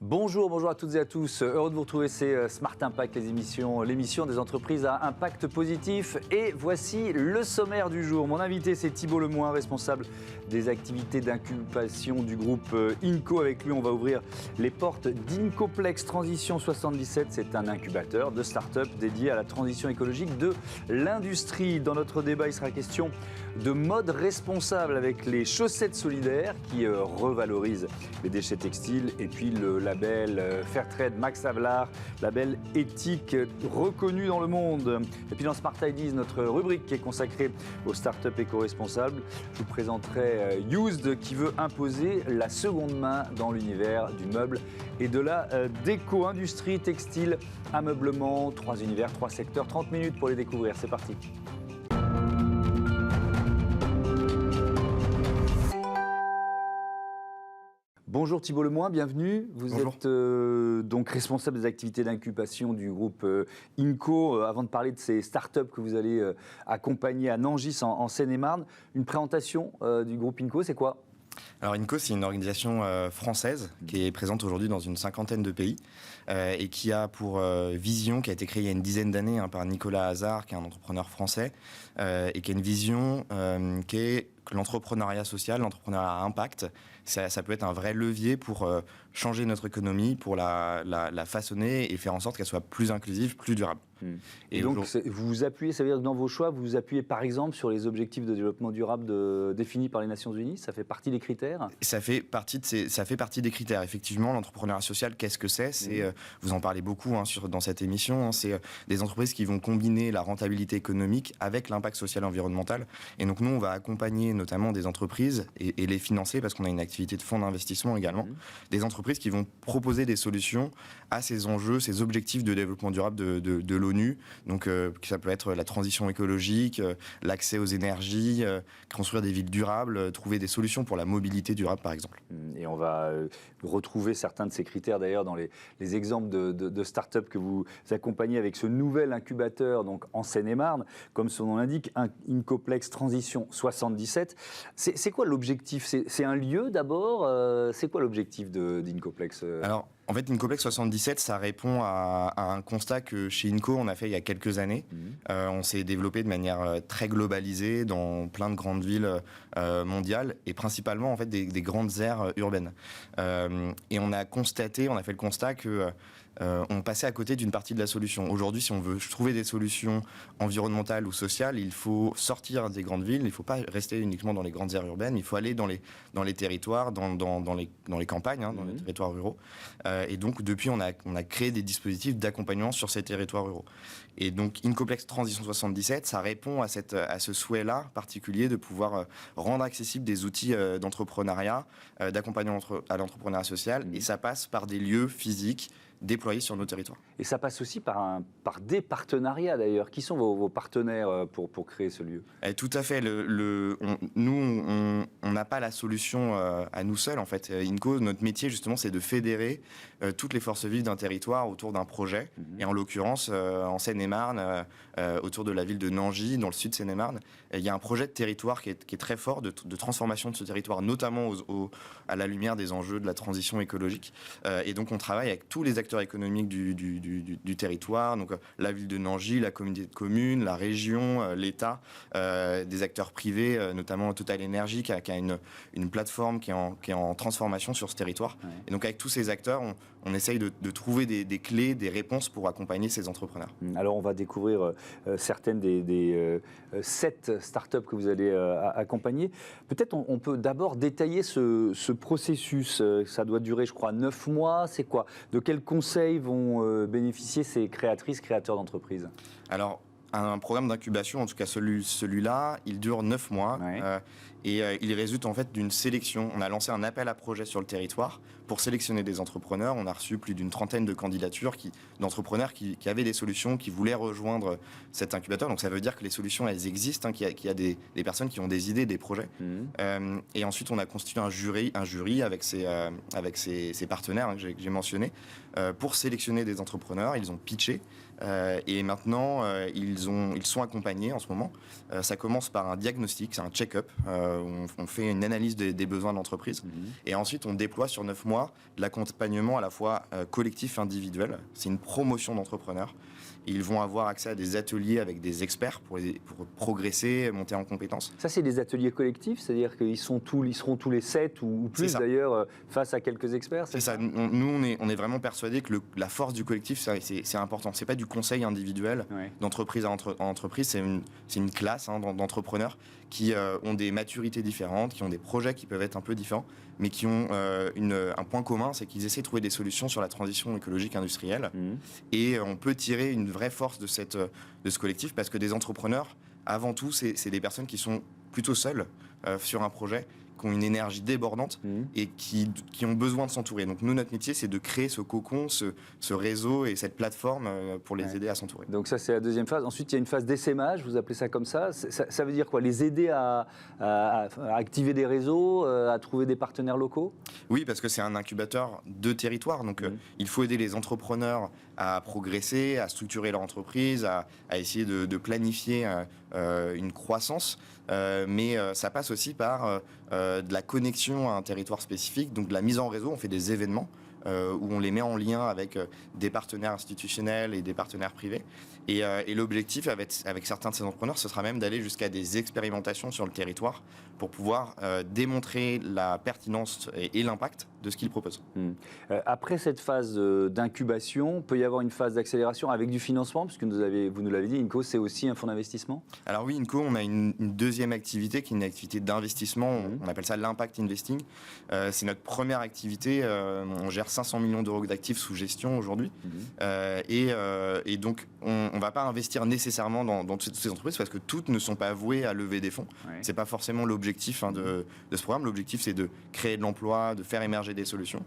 Bonjour à toutes et à tous. Heureux de vous retrouver, c'est Smart Impact, l'émission des entreprises à impact positif. Et voici le sommaire du jour. Mon invité, c'est Thibault Lemoine, responsable des activités d'incubation du groupe INCO. Avec lui, on va ouvrir les portes d'Incoplex Transition 77. C'est un incubateur de start-up dédié à la transition écologique de l'industrie. Dans notre débat, il sera question de mode responsable avec les chaussettes solidaires qui revalorisent les déchets textiles et puis le label Fairtrade Max Havelaar, label éthique reconnu dans le monde. Et puis dans Smart Ideas, notre rubrique qui est consacrée aux startups éco-responsables, je vous présenterai Used qui veut imposer la seconde main dans l'univers du meuble et de la déco, industrie, textile, ameublement, 3 univers, 3 secteurs, 30 minutes pour les découvrir. C'est parti. Bonjour Thibault Lemoine, bienvenue. Vous êtes donc responsable des activités d'incubation du groupe INCO. Avant de parler de ces startups que vous allez accompagner à Nangis en Seine-et-Marne, une présentation du groupe INCO, c'est quoi ? Alors INCO, c'est une organisation française qui est présente aujourd'hui dans une 50aine de pays et qui a pour vision, qui a été créée il y a une dizaine d'années par Nicolas Hazard, qui est un entrepreneur français, et qui a une vision qui est que l'entrepreneuriat social, l'entrepreneuriat à impact, ça peut être un vrai levier pour changer notre économie, pour la façonner et faire en sorte qu'elle soit plus inclusive, plus durable. Et donc, vous vous appuyez, ça veut dire que dans vos choix, vous vous appuyez par exemple sur les objectifs de développement durable définis par les Nations Unies. Ça fait partie des critères ? Ça fait partie des critères. Effectivement, l'entrepreneuriat social, qu'est-ce que c'est ? Vous en parlez beaucoup dans cette émission. C'est des entreprises qui vont combiner la rentabilité économique avec l'impact social et environnemental. Et donc, nous, on va accompagner notamment des entreprises et les financer parce qu'on a une activité de fonds d'investissement également. Des entreprises qui vont proposer des solutions à ces enjeux, ces objectifs de développement durable de l'ONU. Donc, ça peut être la transition écologique, l'accès aux énergies, construire des villes durables, trouver des solutions pour la mobilité durable, par exemple. Et on va retrouver certains de ces critères, d'ailleurs, dans les exemples de start-up que vous accompagnez avec ce nouvel incubateur donc, en Seine-et-Marne. Comme son nom l'indique, Incoplex Transition 77. C'est quoi l'objectif ? C'est un lieu, d'abord ? C'est quoi l'objectif d'Incoplex ? Alors, en fait, Incoplex 77, ça répond à un constat que chez Inco, on a fait il y a quelques années. On s'est développé de manière très globalisée dans plein de grandes villes mondiales et principalement en fait des grandes aires urbaines. Et on a fait le constat que on passait à côté d'une partie de la solution. Aujourd'hui, si on veut trouver des solutions environnementales ou sociales, il faut sortir des grandes villes, il ne faut pas rester uniquement dans les grandes aires urbaines, il faut aller dans les territoires, dans les campagnes, dans les territoires ruraux. Et donc, depuis, on a créé des dispositifs d'accompagnement sur ces territoires ruraux. Et donc, Incoplex Transition 77, ça répond à ce souhait-là particulier de pouvoir rendre accessibles des outils d'entrepreneuriat, d'accompagnement à l'entrepreneuriat social, et ça passe par des lieux physiques déployés sur nos territoires. Et ça passe aussi par des partenariats d'ailleurs. Qui sont vos partenaires pour créer ce lieu ? Tout à fait. Nous, on n'a pas la solution à nous seuls. En fait, INCO, notre métier justement, c'est de fédérer toutes les forces vives d'un territoire autour d'un projet. Et en l'occurrence, en Seine-et-Marne, autour de la ville de Nangis, dans le sud de Seine-et-Marne, il y a un projet de territoire qui est très fort, de transformation de ce territoire, notamment à la lumière des enjeux de la transition écologique. Et donc, on travaille avec tous les acteurs économiques du territoire, donc la ville de Nangis, la communauté de communes, la région, l'État, des acteurs privés, notamment Total Energy qui a une plateforme qui est en transformation sur ce territoire. Ouais. Et donc avec tous ces acteurs, on essaye de trouver des clés, des réponses pour accompagner ces entrepreneurs. Alors on va découvrir certaines des 7 startups que vous allez accompagner. Peut-être on peut d'abord détailler ce processus. Ça doit durer, je crois, 9 mois. C'est quoi ? De quels conseils vont bénéficier ces créatrices, créateurs d'entreprises ? Alors, un programme d'incubation, en tout cas celui-là, il dure 9 mois. Ouais. Et il résulte en fait d'une sélection. On a lancé un appel à projet sur le territoire pour sélectionner des entrepreneurs. On a reçu plus d'une trentaine de candidatures d'entrepreneurs qui avaient des solutions, qui voulaient rejoindre cet incubateur. Donc ça veut dire que les solutions, elles existent, qu'il y a des personnes qui ont des idées, des projets. Et ensuite, on a constitué un jury avec ses partenaires que j'ai mentionnés pour sélectionner des entrepreneurs. Ils ont pitché Et maintenant, ils sont accompagnés en ce moment. Ça commence par un diagnostic, c'est un check-up. On fait une analyse des besoins de l'entreprise. Et ensuite, on déploie sur 9 mois de l'accompagnement à la fois collectif et individuel. C'est une promotion d'entrepreneurs. Ils vont avoir accès à des ateliers avec des experts pour progresser, monter en compétences. Ça, c'est des ateliers collectifs, c'est-à-dire qu'ils seront tous les 7 ou plus d'ailleurs face à quelques experts. C'est ça. Nous, on est vraiment persuadés que la force du collectif, c'est important. C'est pas du conseil individuel d'entreprise à entreprise. C'est une classe d'entrepreneurs qui ont des maturités différentes, qui ont des projets qui peuvent être un peu différents, mais qui ont un point commun, c'est qu'ils essaient de trouver des solutions sur la transition écologique industrielle. Et on peut tirer une vraie force de ce collectif, parce que des entrepreneurs, avant tout, c'est des personnes qui sont plutôt seules sur un projet, qui ont une énergie débordante et qui ont besoin de s'entourer. Donc nous, notre métier, c'est de créer ce cocon, ce réseau et cette plateforme pour les aider à s'entourer. Donc ça, c'est la deuxième phase. Ensuite, il y a une phase d'essaimage, vous appelez ça comme ça. Ça veut dire quoi? Les aider à activer des réseaux, à trouver des partenaires locaux? Oui, parce que c'est un incubateur de territoire. Donc il faut aider les entrepreneurs à progresser, à structurer leur entreprise, à essayer de planifier une croissance. Mais ça passe aussi par de la connexion à un territoire spécifique, donc de la mise en réseau. On fait des événements où on les met en lien avec des partenaires institutionnels et des partenaires privés. Et l'objectif avec certains de ces entrepreneurs, ce sera même d'aller jusqu'à des expérimentations sur le territoire pour pouvoir démontrer la pertinence et l'impact de ce qu'ils proposent. Après cette phase d'incubation, peut y avoir une phase d'accélération avec du financement, puisque vous nous l'avez dit, INCO, c'est aussi un fonds d'investissement? Alors oui, INCO, on a une deuxième activité qui est une activité d'investissement. On appelle ça l'impact investing. C'est notre première activité. On gère 500 millions d'euros d'actifs sous gestion aujourd'hui. Et donc, on ne va pas investir nécessairement dans toutes ces entreprises parce que toutes ne sont pas vouées à lever des fonds. Ce n'est pas forcément l'objectif de ce programme. L'objectif, c'est de créer de l'emploi, de faire émerger des solutions.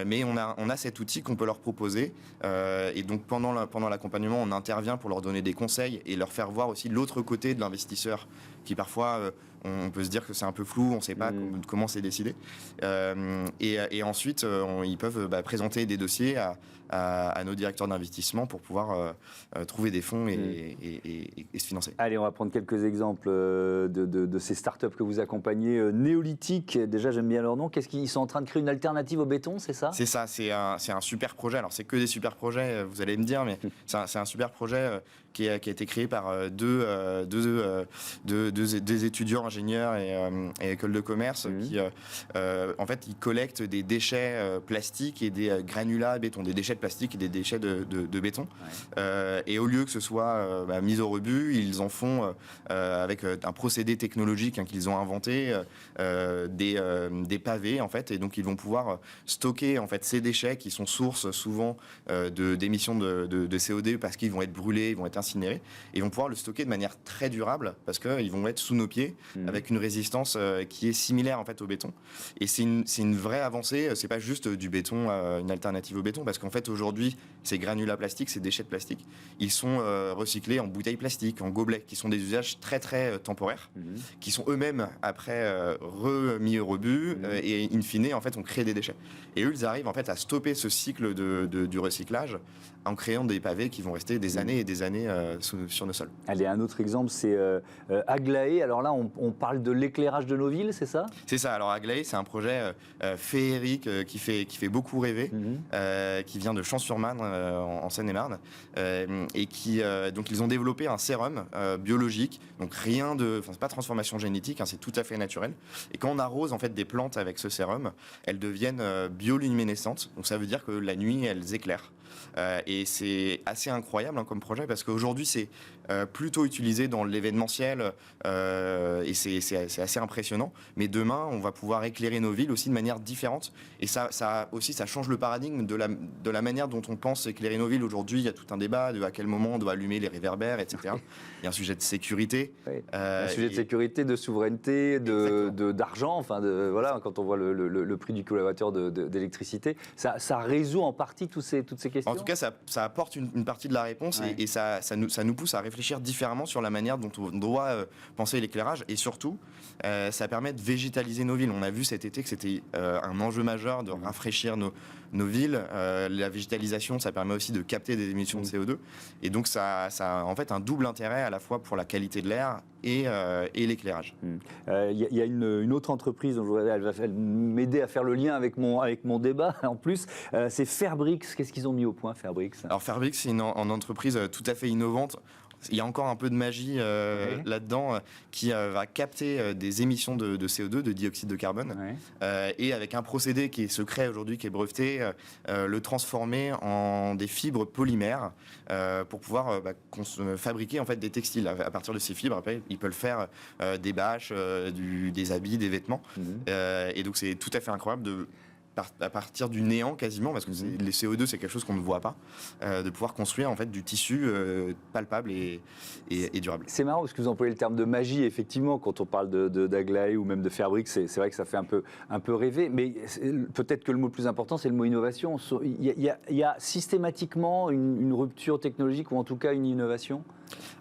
Mais on a cet outil qu'on peut leur proposer. Et donc, pendant l'accompagnement, on intervient pour leur donner des conseils et leur faire voir aussi l'autre côté de l'investisseur qui parfois... on peut se dire que c'est un peu flou, on ne sait pas comment c'est décidé. Et ensuite, ils peuvent présenter des dossiers à nos directeurs d'investissement pour pouvoir trouver des fonds et se financer. Allez, on va prendre quelques exemples de ces startups que vous accompagnez. Néolithique, déjà j'aime bien leur nom. Qu'est-ce qu'ils sont en train de créer une alternative au béton, c'est ça? C'est ça, c'est un super projet. Alors c'est que des super projets, vous allez me dire, mais c'est un super projet qui a été créé par deux étudiants ingénieurs et écoles de commerce qui, en fait, ils collectent des déchets plastiques et des granulats béton, des déchets de plastique et des déchets de béton. Et au lieu que ce soit mis au rebut, ils en font avec un procédé technologique qu'ils ont inventé, des pavés en fait, et donc ils vont pouvoir stocker en fait ces déchets qui sont source souvent d'émissions de CO2 parce qu'ils vont être brûlés, ils vont être incinérés, et ils vont pouvoir le stocker de manière très durable parce qu'ils vont être sous nos pieds avec une résistance qui est similaire en fait au béton. Et c'est une vraie avancée. C'est pas juste du béton, une alternative au béton, parce qu'en fait aujourd'hui ces granulats plastiques, ces déchets de plastique, ils sont recyclés en bouteilles plastiques, en gobelets, qui sont des usages très très temporaires, qui sont eux-mêmes après remis au rebut et in fine en fait on crée des déchets. Et eux ils arrivent en fait à stopper ce cycle du recyclage en créant des pavés qui vont rester des années et des années sur nos sols. Allez, un autre exemple, c'est Aglaé. Alors là, on parle de l'éclairage de nos villes, c'est ça? C'est ça. Alors Aglaé, c'est un projet féerique qui fait beaucoup rêver, qui vient de Champs-sur-Marne, en Seine-et-Marne, et qui donc ils ont développé un sérum biologique. Donc c'est pas transformation génétique, c'est tout à fait naturel. Et quand on arrose en fait des plantes avec ce sérum, elles deviennent bioluminescentes. Donc ça veut dire que la nuit, elles éclairent. Et c'est assez incroyable comme projet parce qu'aujourd'hui c'est plutôt utilisé dans l'événementiel et c'est assez impressionnant. Mais demain on va pouvoir éclairer nos villes aussi de manière différente et ça change le paradigme de la manière dont on pense éclairer nos villes. Aujourd'hui il y a tout un débat de à quel moment on doit allumer les réverbères, etc. Il y a un sujet de sécurité. Oui. Un sujet de sécurité, de souveraineté, d'argent, voilà, quand on voit le prix du kilowattheure d'électricité. Ça résout en partie toutes ces questions. En tout cas, ça apporte une partie de la réponse et ça nous pousse à réfléchir différemment sur la manière dont on doit penser l'éclairage. Et surtout, ça permet de végétaliser nos villes. On a vu cet été que c'était un enjeu majeur de rafraîchir nos villes. La végétalisation, ça permet aussi de capter des émissions de CO2. Et donc, ça a en fait un double intérêt à la fois pour la qualité de l'air et l'éclairage. Il y a une autre entreprise dont elle va m'aider à faire le lien avec mon débat en plus. C'est Fairbricks. Qu'est-ce qu'ils ont mis au point, Fairbricks? Alors Fairbricks, c'est une entreprise tout à fait innovante. Il y a encore un peu de magie là-dedans qui va capter des émissions de CO2, de dioxyde de carbone, et avec un procédé qui est secret aujourd'hui, qui est breveté, le transformer en des fibres polymères pour pouvoir fabriquer en fait des textiles. À partir de ces fibres, après, ils peuvent faire des bâches, des habits, des vêtements. Et donc c'est tout à fait incroyable à partir du néant quasiment, parce que les CO2 c'est quelque chose qu'on ne voit pas, de pouvoir construire en fait du tissu palpable et durable. C'est marrant parce que vous employez le terme de magie, effectivement, quand on parle d'Aglaé ou même de Fairbricks, c'est vrai que ça fait un peu rêver, mais peut-être que le mot le plus important c'est le mot innovation. Il y a systématiquement une rupture technologique ou en tout cas une innovation?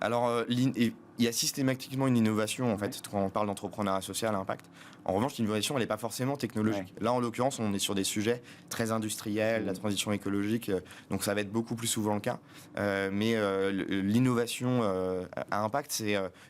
Alors, il y a systématiquement une innovation en fait quand on parle d'entrepreneuriat social à impact. En revanche, l'innovation, elle n'est pas forcément technologique. Là, en l'occurrence, on est sur des sujets très industriels, la transition écologique, donc ça va être beaucoup plus souvent le cas. Mais l'innovation à impact,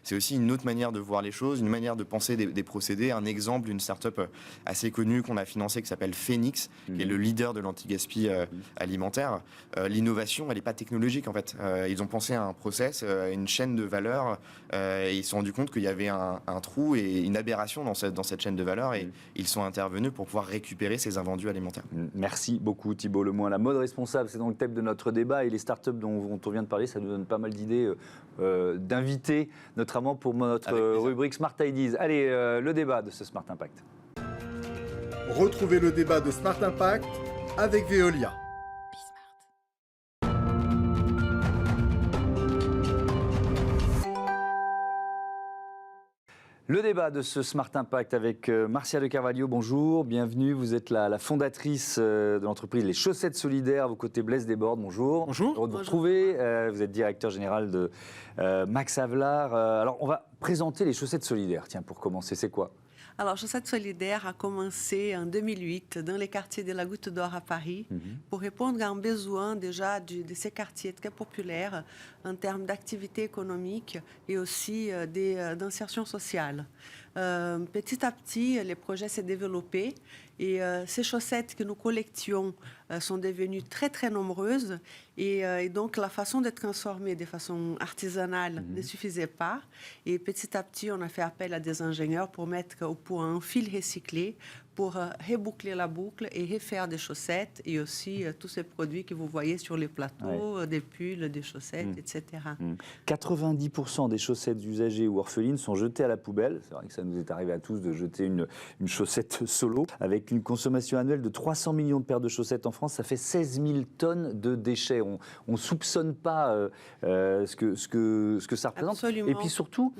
c'est aussi une autre manière de voir les choses, une manière de penser des procédés. Un exemple d'une start-up assez connue qu'on a financée qui s'appelle Phoenix, qui est le leader de l'anti-gaspi alimentaire. L'innovation, elle n'est pas technologique en fait. Ils ont pensé à un process, une chaîne de valeur, et ils se sont rendus compte qu'il y avait un trou et une aberration dans cette chaîne de valeur, et ils sont intervenus pour pouvoir récupérer ces invendus alimentaires. Merci beaucoup Thibault Lemoine. La mode responsable, c'est donc le thème de notre débat, et les startups dont on vient de parler, ça nous donne pas mal d'idées d'invités, notamment pour notre rubrique Smart Ideas. Allez, le débat de ce Smart Impact. Retrouvez le débat de Smart Impact avec Veolia. Le débat de ce Smart Impact avec Marcia de Carvalho, bonjour, bienvenue. Vous êtes la fondatrice de l'entreprise Les Chaussettes Solidaires. À vos côtés, Blaise Desbordes, bonjour. Bonjour. Heureux de vous retrouver. Vous êtes directeur général de Max Havelaar. Alors, on va présenter Les Chaussettes Solidaires. Tiens, pour commencer, c'est quoi ? Alors, Chaussettes Solidaires a commencé en 2008 dans les quartiers de la Goutte d'Or à Paris pour répondre à un besoin déjà de ces quartiers très populaires en termes d'activité économique et aussi d'insertion sociale. Petit à petit, les projets s'est développé et ces chaussettes que nous collections sont devenues très très nombreuses et donc la façon de transformer de façon artisanale ne suffisait pas, et petit à petit on a fait appel à des ingénieurs pour mettre au point un fil recyclé pour reboucler la boucle et refaire des chaussettes et aussi tous ces produits que vous voyez sur les plateaux, des pulls, des chaussettes, etc. 90% des chaussettes usagées ou orphelines sont jetées à la poubelle. C'est vrai que ça nous est arrivé à tous de jeter une chaussette solo. Avec une consommation annuelle de 300 millions de paires de chaussettes en France, ça fait 16 000 tonnes de déchets. On ne soupçonne pas ce que ça représente. Absolument. Et puis surtout...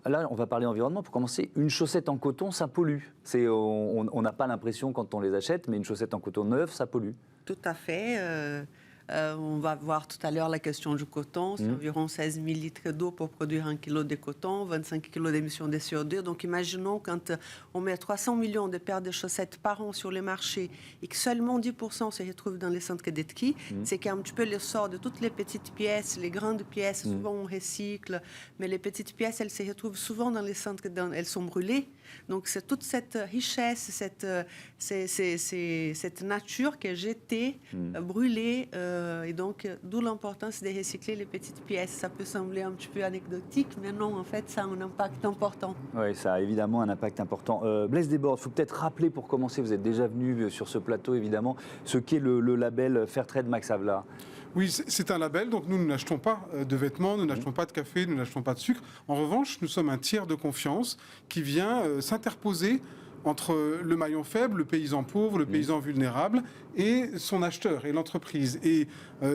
Là, on va parler environnement. Pour commencer, une chaussette en coton, ça pollue. On n'a pas l'impression quand on les achète, mais une chaussette en coton neuve, ça pollue. Tout à fait. On va voir tout à l'heure la question du coton. C'est environ 16 000 litres d'eau pour produire 1 kg de coton, 25 kg d'émissions de CO2. Donc imaginons quand on met 300 millions de paires de chaussettes par an sur les marchés et que seulement 10% se retrouvent dans les centres de tri, c'est qu'un petit peu le sort de toutes les petites pièces, les grandes pièces, souvent on recycle, mais les petites pièces, elles se retrouvent souvent dans les centres, elles sont brûlées. Donc c'est toute cette richesse, cette nature qui est jetée, brûlée, et donc d'où l'importance de recycler les petites pièces. Ça peut sembler un petit peu anecdotique, mais non, en fait, ça a un impact important. Oui, ça a évidemment un impact important. Blaise Desbordes, il faut peut-être rappeler pour commencer, vous êtes déjà venu sur ce plateau évidemment, ce qu'est le label Fairtrade Max Havelaar. Oui, c'est un label, donc nous n'achetons pas de vêtements, nous n'achetons pas de café, nous n'achetons pas de sucre. En revanche, nous sommes un tiers de confiance qui vient s'interposer entre le maillon faible, le paysan pauvre, le paysan vulnérable et son acheteur et l'entreprise. Et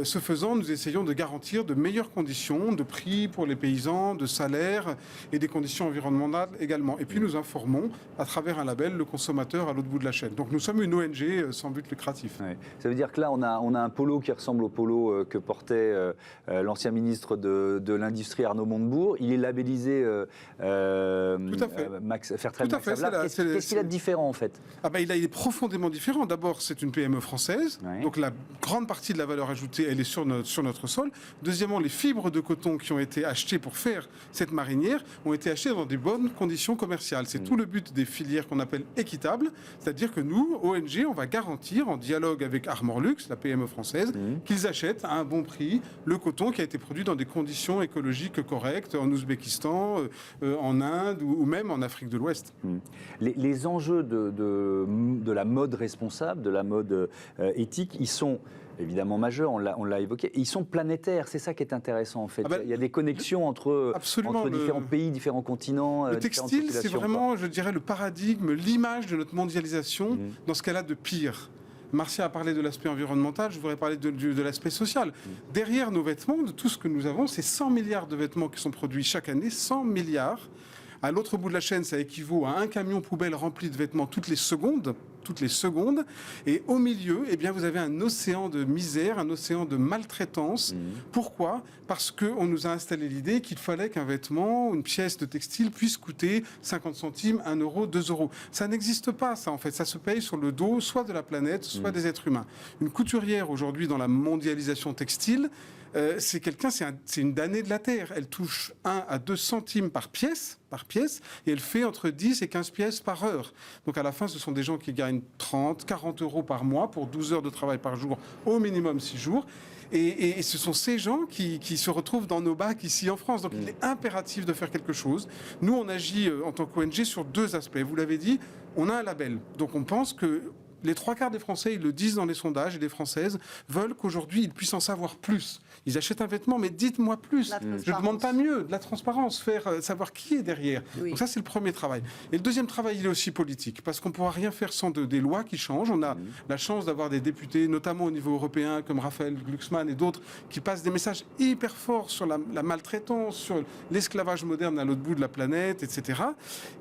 ce faisant, nous essayons de garantir de meilleures conditions de prix pour les paysans, de salaire et des conditions environnementales également. Et puis nous informons à travers un label le consommateur à l'autre bout de la chaîne. Donc nous sommes une ONG sans but lucratif. Ouais. Ça veut dire que là, on a un polo qui ressemble au polo que portait l'ancien ministre de l'Industrie Arnaud Montebourg. Il est labellisé Fairtrade Max Havelaar. Qu'est-ce qu'il a de différent en fait ? Il est profondément différent. D'abord, c'est une PME française française. Ouais. Donc la grande partie de la valeur ajoutée, elle est sur notre sol. Deuxièmement, les fibres de coton qui ont été achetées pour faire cette marinière ont été achetées dans des bonnes conditions commerciales. C'est tout le but des filières qu'on appelle équitables. C'est-à-dire que nous, ONG, on va garantir, en dialogue avec Armorlux, la PME française, qu'ils achètent à un bon prix le coton qui a été produit dans des conditions écologiques correctes en Ouzbékistan, en Inde ou même en Afrique de l'Ouest. Les enjeux de la mode responsable, de la mode éthique, ils sont évidemment majeurs, on l'a évoqué, ils sont planétaires, c'est ça qui est intéressant en fait. Il y a des connexions entre différents pays, différents continents. Le textile, c'est vraiment, je dirais, le paradigme, l'image de notre mondialisation dans ce qu'elle a de pire. Marcia a parlé de l'aspect environnemental, je voudrais parler de l'aspect social. Derrière nos vêtements, de tout ce que nous avons, c'est 100 milliards de vêtements qui sont produits chaque année, 100 milliards. À l'autre bout de la chaîne, ça équivaut à un camion poubelle rempli de vêtements toutes les secondes. Et au milieu, eh bien, vous avez un océan de misère, un océan de maltraitance. Pourquoi ? Parce qu'on nous a installé l'idée qu'il fallait qu'un vêtement, une pièce de textile puisse coûter 50 centimes, 1 euro, 2 euros. Ça n'existe pas, ça, en fait. Ça se paye sur le dos, soit de la planète, soit des êtres humains. Une couturière, aujourd'hui, dans la mondialisation textile, c'est une damnée de la terre. Elle touche 1 à 2 centimes par pièce, et elle fait entre 10 et 15 pièces par heure. Donc à la fin, ce sont des gens qui gagnent 30, 40 euros par mois pour 12 heures de travail par jour, au minimum 6 jours. Et ce sont ces gens qui se retrouvent dans nos bacs ici en France. Donc il est impératif de faire quelque chose. Nous, on agit en tant qu'ONG sur 2 aspects. Vous l'avez dit, on a un label. Donc on pense que les 3/4 des Français, ils le disent dans les sondages, et les Françaises veulent qu'aujourd'hui, ils puissent en savoir plus. Ils achètent un vêtement, mais dites-moi plus. Je ne demande pas mieux, de la transparence, savoir qui est derrière. Oui. Donc ça, c'est le premier travail. Et le deuxième travail, il est aussi politique, parce qu'on ne pourra rien faire sans des lois qui changent. On a la chance d'avoir des députés, notamment au niveau européen, comme Raphaël Glucksmann et d'autres, qui passent des messages hyper forts sur la maltraitance, sur l'esclavage moderne à l'autre bout de la planète, etc.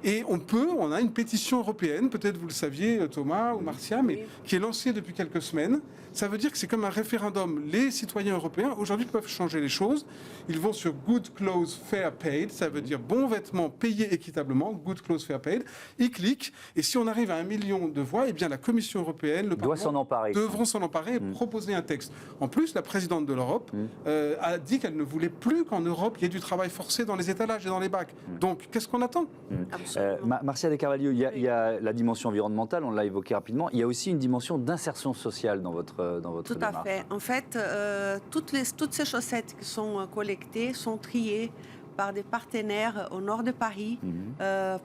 Et on a une pétition européenne, peut-être vous le saviez, Thomas ou Marcia, mais qui est lancée depuis quelques semaines. Ça veut dire que c'est comme un référendum. Les citoyens européens, aujourd'hui, peuvent changer les choses. Ils vont sur Good Clothes Fair Paid, ça veut dire bons vêtements payés équitablement, Good Clothes Fair Paid. Ils cliquent, et si on arrive à 1 million de voix, eh bien la Commission européenne, le Parlement devront s'en emparer et proposer un texte. En plus, la présidente de l'Europe a dit qu'elle ne voulait plus qu'en Europe, il y ait du travail forcé dans les étalages et dans les bacs. Donc, qu'est-ce qu'on attend Marcia De Carvalho, il y a la dimension environnementale, on l'a évoqué rapidement. Il y a aussi une dimension d'insertion sociale dans votre Tout démarche. à fait. En fait, toutes ces chaussettes qui sont collectées sont triées par des partenaires au nord de Paris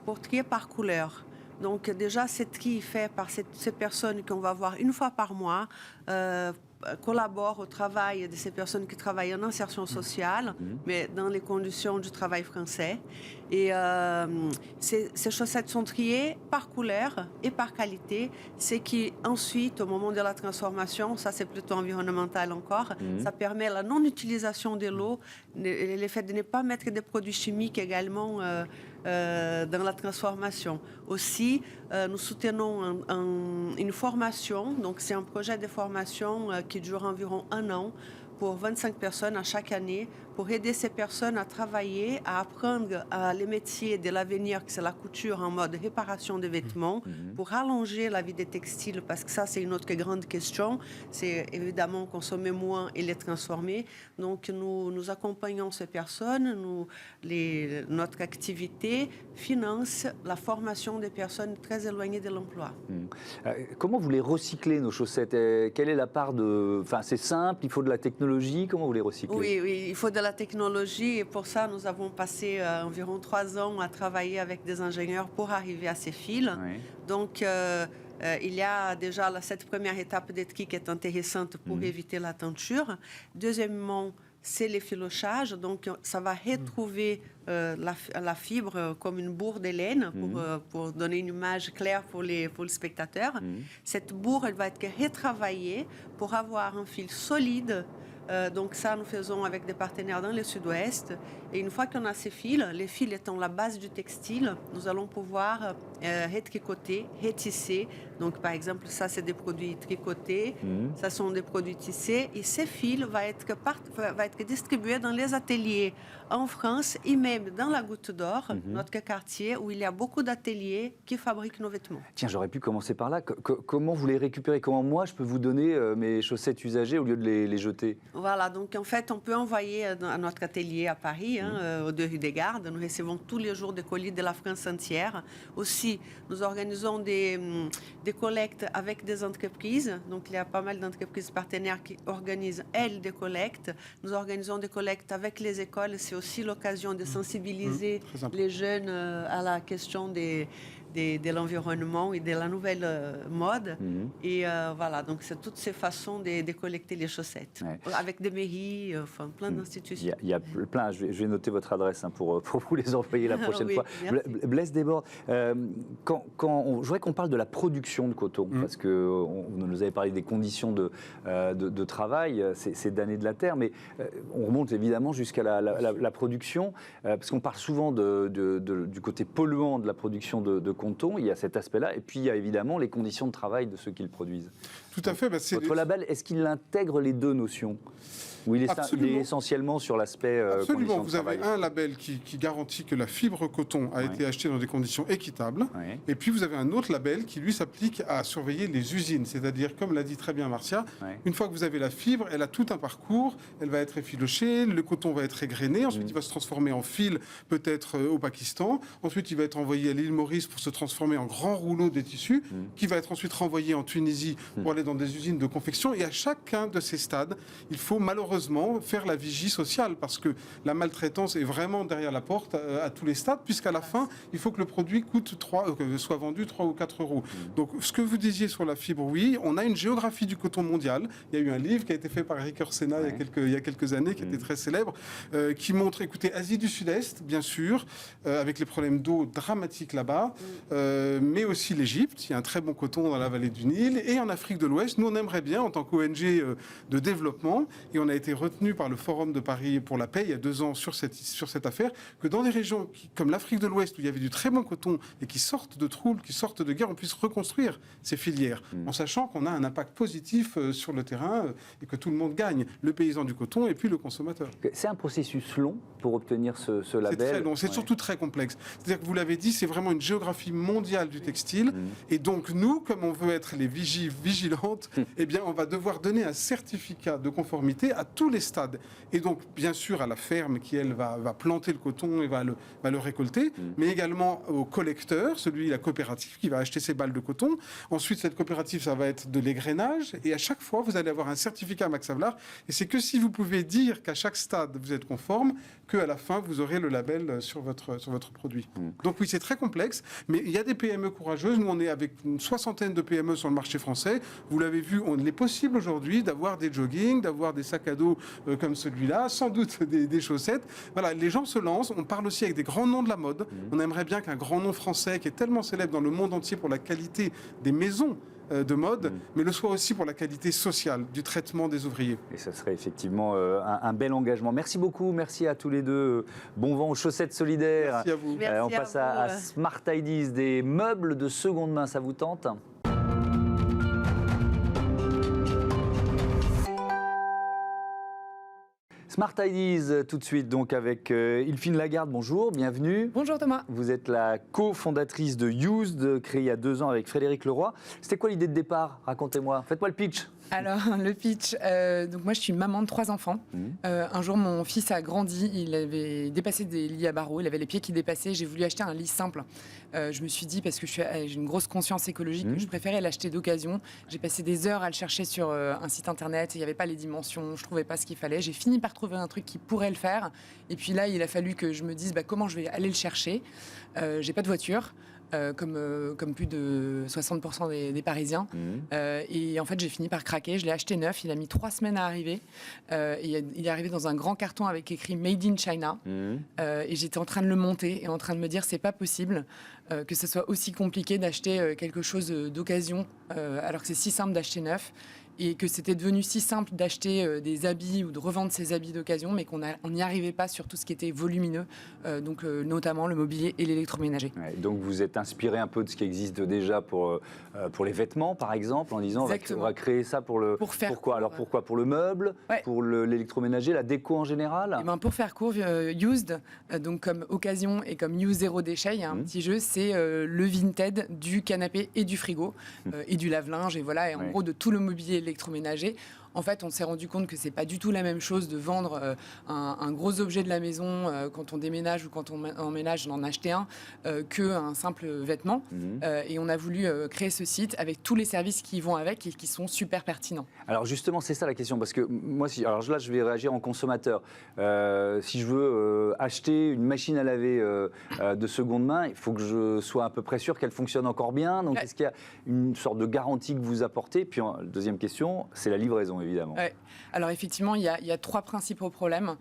pour trier par couleur. Donc déjà, c'est tri fait par ces personnes qu'on va voir une fois par mois, collaborent au travail de ces personnes qui travaillent en insertion sociale, mais dans les conditions du travail français. Et ces chaussettes sont triées par couleur et par qualité, ce qui ensuite, au moment de la transformation, ça c'est plutôt environnemental encore, ça permet la non-utilisation de l'eau, le fait de ne pas mettre des produits chimiques également dans la transformation. Aussi, nous soutenons une formation, donc c'est un projet de formation qui dure environ 1 an pour 25 personnes à chaque année, pour aider ces personnes à travailler, à apprendre les métiers de l'avenir, que c'est la couture en mode réparation de vêtements, pour allonger la vie des textiles, parce que ça, c'est une autre grande question. C'est évidemment consommer moins et les transformer. Donc, nous accompagnons ces personnes. Notre activité finance la formation des personnes très éloignées de l'emploi. Comment vous les recyclez, nos chaussettes? Quelle est la part de... Enfin, c'est simple, il faut de la technologie. Comment vous les recyclez? Oui, il faut de la technologie. Et pour ça, nous avons passé environ 3 ans à travailler avec des ingénieurs pour arriver à ces fils. Oui. Donc, il y a déjà cette première étape de tri qui est intéressante pour éviter la teinture. Deuxièmement, c'est l'effilochage. Donc, ça va retrouver la fibre comme une bourre de laine pour donner une image claire pour les spectateurs. Cette bourre, elle va être retravaillée pour avoir un fil solide. Donc ça, nous faisons avec des partenaires dans le sud-ouest. Et une fois qu'on a ces fils, les fils étant la base du textile, nous allons pouvoir retricoter, retisser Donc, par exemple, ça, c'est des produits tricotés, ça sont des produits tissés, et ces fils vont être distribués dans les ateliers en France et même dans la Goutte d'Or, notre quartier, où il y a beaucoup d'ateliers qui fabriquent nos vêtements. Tiens, j'aurais pu commencer par là. Comment vous les récupérez? Comment moi, je peux vous donner mes chaussettes usagées au lieu de les jeter? Voilà, donc en fait, on peut envoyer à notre atelier à Paris, au 2 rue des Gardes. Nous recevons tous les jours des colis de la France entière. Aussi, nous organisons des collectes avec des entreprises. Donc, il y a pas mal d'entreprises partenaires qui organisent, elles, des collectes. Nous organisons des collectes avec les écoles. C'est aussi l'occasion de sensibiliser les jeunes à la question de l'environnement et de la nouvelle mode. Et voilà, donc c'est toutes ces façons de collecter les chaussettes. Avec des mairies, enfin plein d'institutions. Il y a plein, je vais noter votre adresse pour vous les envoyer la prochaine fois. Merci. Blaise Desbordes, je voudrais qu'on parle de la production de coton, parce que vous nous avez parlé des conditions de travail ces damnés de la terre, mais on remonte évidemment jusqu'à la production, parce qu'on parle souvent du côté polluant de la production de coton, il y a cet aspect-là, et puis il y a évidemment les conditions de travail de ceux qui le produisent. Tout à fait. Votre label, est-ce qu'il intègre les deux notions? Ou il est essentiellement sur l'aspect Absolument. conditions de Vous travail. avez un label qui garantit que la fibre coton a été achetée dans des conditions équitables. Et puis vous avez un autre label qui, lui, s'applique à surveiller les usines. C'est-à-dire, comme l'a dit très bien Marcia, une fois que vous avez la fibre, elle a tout un parcours. Elle va être effilochée, le coton va être égrené. Ensuite, il va se transformer en fil, peut-être au Pakistan. Ensuite, il va être envoyé à l'île Maurice pour se transformer en grand rouleau des tissus, qui va être ensuite renvoyé en Tunisie pour aller dans des usines de confection. Et à chacun de ces stades, il faut malheureusement faire la vigie sociale, parce que la maltraitance est vraiment derrière la porte à tous les stades, puisqu'à la fin, il faut que le produit soit vendu 3 ou 4 euros. Donc, ce que vous disiez sur la fibre, oui, on a une géographie du coton mondial. Il y a eu un livre qui a été fait par Eric Orsena il y a quelques années, qui était très célèbre, qui montre, écoutez, Asie du Sud-Est, bien sûr, avec les problèmes d'eau dramatiques là-bas, mais aussi l'Égypte. Il y a un très bon coton dans la vallée du Nil. Et en Afrique de l'Ouest, nous, on aimerait bien, en tant qu'ONG de développement, et on a été retenu par le Forum de Paris pour la paix il y a 2 ans sur cette affaire, que dans des régions comme l'Afrique de l'Ouest, où il y avait du très bon coton et qui sortent de troubles, qui sortent de guerre, on puisse reconstruire ces filières, en sachant qu'on a un impact positif sur le terrain et que tout le monde gagne, le paysan du coton et puis le consommateur. C'est un processus long pour obtenir ce label. C'est très long, c'est surtout très complexe. C'est-à-dire que vous l'avez dit, c'est vraiment une géographie mondiale du textile. Et donc nous, comme on veut être les vigilantes, eh bien on va devoir donner un certificat de conformité à tous les stades. Et donc bien sûr à la ferme qui, elle, va planter le coton et va le récolter, mais également au collecteur, la coopérative qui va acheter ses balles de coton. Ensuite, cette coopérative, ça va être de l'égrainage. Et à chaque fois, vous allez avoir un certificat Max Havelaar. Et c'est que si vous pouvez dire qu'à chaque stade, vous êtes conforme, qu'à la fin, vous aurez le label sur votre produit. Donc oui, c'est très complexe, mais il y a des PME courageuses. Nous, on est avec une 60aine de PME sur le marché français. Vous l'avez vu, il est possible aujourd'hui d'avoir des joggings, d'avoir des sacs à dos comme celui-là, sans doute des chaussettes. Voilà, les gens se lancent. On parle aussi avec des grands noms de la mode. On aimerait bien qu'un grand nom français, qui est tellement célèbre dans le monde entier pour la qualité des maisons de mode, mais le soit aussi pour la qualité sociale du traitement des ouvriers. Et ça serait effectivement un bel engagement. Merci beaucoup, merci à tous les deux. Bon vent aux chaussettes solidaires. Merci à vous. Merci On passe à Smart Ideas, des meubles de seconde main, ça vous tente ? Smart Ideas, tout de suite, donc avec Ilfine Lagarde. Bonjour, bienvenue. Bonjour Thomas. Vous êtes la cofondatrice de Used, créée il y a 2 ans avec Frédéric Leroy. C'était quoi l'idée de départ? Racontez-moi, faites-moi le pitch. Alors, le pitch, donc moi je suis maman de 3 enfants. Un jour, mon fils a grandi, il avait dépassé des lits à barreaux, il avait les pieds qui dépassaient. J'ai voulu acheter un lit simple. Je me suis dit, parce que j'ai une grosse conscience écologique, que je préférais l'acheter d'occasion. J'ai passé des heures à le chercher sur un site internet, il n'y avait pas les dimensions, je ne trouvais pas ce qu'il fallait. J'ai fini par trouver un truc qui pourrait le faire. Et puis là, il a fallu que je me dise comment je vais aller le chercher. J'ai pas de voiture. Comme plus de 60% des Parisiens. Et en fait, j'ai fini par craquer. Je l'ai acheté neuf. Il a mis 3 semaines à arriver. Il est arrivé dans un grand carton avec écrit Made in China. Et j'étais en train de le monter et en train de me dire c'est pas possible que ce soit aussi compliqué d'acheter quelque chose d'occasion alors que c'est si simple d'acheter neuf. et que c'était devenu si simple d'acheter des habits ou de revendre ses habits d'occasion, mais qu'on n'y arrivait pas sur tout ce qui était volumineux, notamment le mobilier et l'électroménager. Ouais, donc vous êtes inspiré un peu de ce qui existe déjà pour les vêtements, par exemple, en disant on va créer ça pour quoi ? Alors pourquoi ? Pour le meuble, pour l'électroménager, la déco en général ? Et pour faire court, Used, donc comme occasion et comme Use zéro déchet, il y a un petit jeu, c'est le Vinted du canapé et du frigo et du lave-linge, et en gros de tout le mobilier électroménager. En fait, on s'est rendu compte que c'est pas du tout la même chose de vendre un gros objet de la maison quand on déménage ou quand on emménage, d'en acheter un, qu'un simple vêtement. Et on a voulu créer ce site avec tous les services qui vont avec et qui sont super pertinents. Alors justement, c'est ça la question, parce que moi, alors là, je vais réagir en consommateur. Si je veux acheter une machine à laver de seconde main, il faut que je sois à peu près sûr qu'elle fonctionne encore bien. Donc, est-ce qu'il y a une sorte de garantie que vous apportez ? Puis, deuxième question, c'est la livraison, évidemment. Ouais. Alors effectivement, il y a 3 principaux problèmes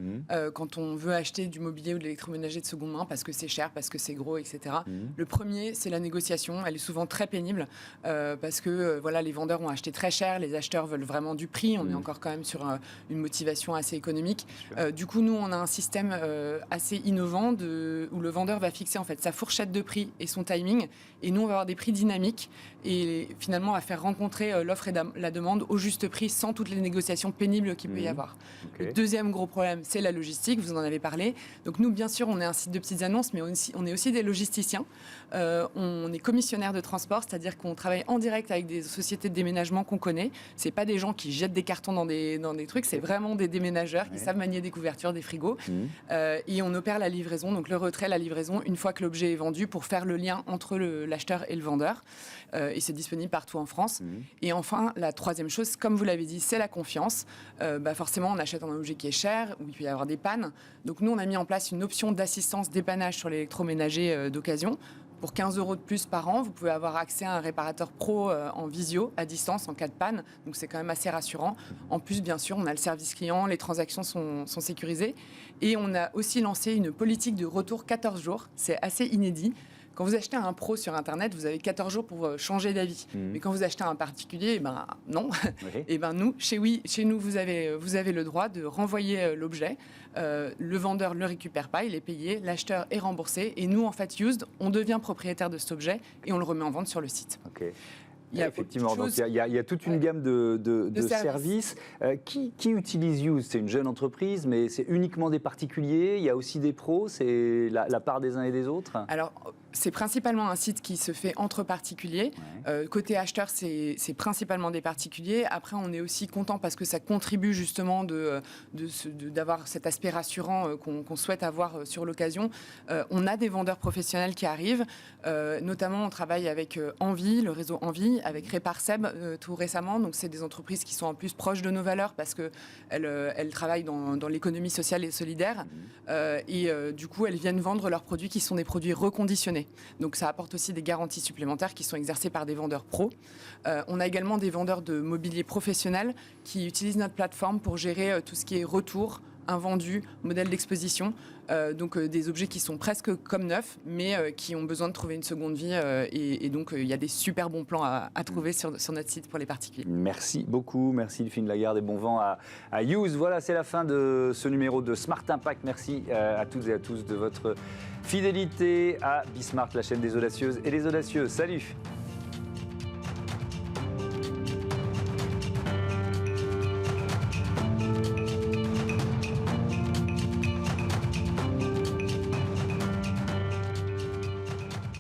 quand on veut acheter du mobilier ou de l'électroménager de seconde main, parce que c'est cher, parce que c'est gros, etc. Le premier, c'est la négociation. Elle est souvent très pénible parce que les vendeurs ont acheté très cher, les acheteurs veulent vraiment du prix. On est encore quand même sur une motivation assez économique. Du coup, nous, on a un système assez innovant où le vendeur va fixer en fait sa fourchette de prix et son timing, et nous, on va avoir des prix dynamiques et finalement, on va faire rencontrer l'offre et la demande au juste prix sans toutes les négociations pénibles qu'il peut y avoir. Le deuxième gros problème, c'est la logistique, vous en avez parlé. Donc nous, bien sûr, on est un site de petites annonces, mais on est aussi des logisticiens. On est commissionnaire de transport, c'est-à-dire qu'on travaille en direct avec des sociétés de déménagement qu'on connaît. C'est pas des gens qui jettent des cartons dans des trucs, c'est vraiment des déménageurs qui savent manier des couvertures, des frigos. Et on opère la livraison, donc le retrait, la livraison, une fois que l'objet est vendu, pour faire le lien entre l'acheteur et le vendeur. Et c'est disponible partout en France. Et enfin, la troisième chose, comme vous l'avez dit, c'est la confiance. Forcément, on achète un objet qui est cher, où il peut y avoir des pannes. Donc nous, on a mis en place une option d'assistance dépannage sur l'électroménager d'occasion. Pour 15 € de plus par an, vous pouvez avoir accès à un réparateur pro en visio, à distance, en cas de panne. Donc c'est quand même assez rassurant. En plus, bien sûr, on a le service client, les transactions sont sécurisées. Et on a aussi lancé une politique de retour 14 jours. C'est assez inédit. Quand vous achetez un pro sur Internet, vous avez 14 jours pour changer d'avis. Mais quand vous achetez un particulier, non. Et nous, chez nous, vous avez le droit de renvoyer l'objet. Le vendeur ne le récupère pas, il est payé, l'acheteur est remboursé. Et nous, en fait, Used, on devient propriétaire de cet objet et on le remet en vente sur le site. Effectivement, donc il y a toute une gamme de services. Qui utilise Used ? C'est une jeune entreprise, mais c'est uniquement des particuliers. Il y a aussi des pros. C'est la part des uns et des autres. Alors, c'est principalement un site qui se fait entre particuliers. Côté acheteur, c'est principalement des particuliers. Après, on est aussi content parce que ça contribue justement d'avoir cet aspect rassurant qu'on souhaite avoir sur l'occasion. On a des vendeurs professionnels qui arrivent. Notamment, on travaille avec Envie, le réseau Envie, avec Réparseb tout récemment. Donc, c'est des entreprises qui sont en plus proches de nos valeurs parce qu'elles travaillent dans l'économie sociale et solidaire. Du coup, elles viennent vendre leurs produits qui sont des produits reconditionnés. Donc ça apporte aussi des garanties supplémentaires qui sont exercées par des vendeurs pros. On a également des vendeurs de mobilier professionnel qui utilisent notre plateforme pour gérer tout ce qui est retour, invendus, modèles d'exposition. Donc des objets qui sont presque comme neufs, mais qui ont besoin de trouver une seconde vie. Et donc il y a des super bons plans à trouver sur notre site pour les particuliers. Merci beaucoup, merci Delphine Lagarde et bon vent à Use. Voilà, c'est la fin de ce numéro de Smart Impact. Merci à toutes et à tous de votre fidélité à Bismart, la chaîne des audacieuses et des audacieux. Salut!